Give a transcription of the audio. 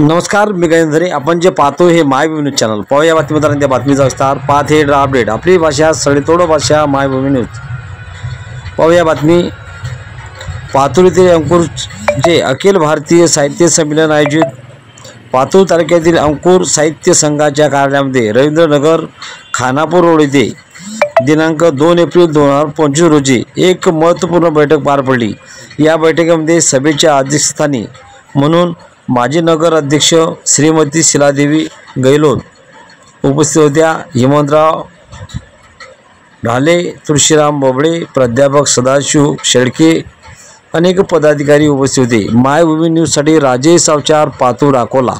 नमस्कार, मी गजेंद्र. आपण जे पाहतो हे मायभूमी न्यूज चॅनल. पाहूया बातमीदारांनी त्या बातमीचा विस्तार. पाहत हे अपडेट. आपली भाषा सडेतोड भाषा मायभूमी न्यूज. पाहूया बातमी. पातूर येथील अंकुर जे अखिल भारतीय साहित्य संमेलन आयोजित पातूर तालुक्यातील अंकुर साहित्य संघाच्या कार्यालयामध्ये रवींद्रनगर खानापूर रोड येथे दिनांक 2 एप्रिल 2025 रोजी एक महत्त्वपूर्ण बैठक पार पडली. या बैठकीमध्ये सभेच्या अध्यक्षस्थानी म्हणून माजी नगर अध्यक्ष श्रीमती शिलादेवी गैलोत उपस्थित होत्या. हिमंतराव ढाले, तुळशीराम बोबडे, प्राध्यापक सदाशिव शेळके, अनेक पदाधिकारी उपस्थित होते. मायभूमी न्यूजसाठी राजेश अवचार, पातूर, अकोला.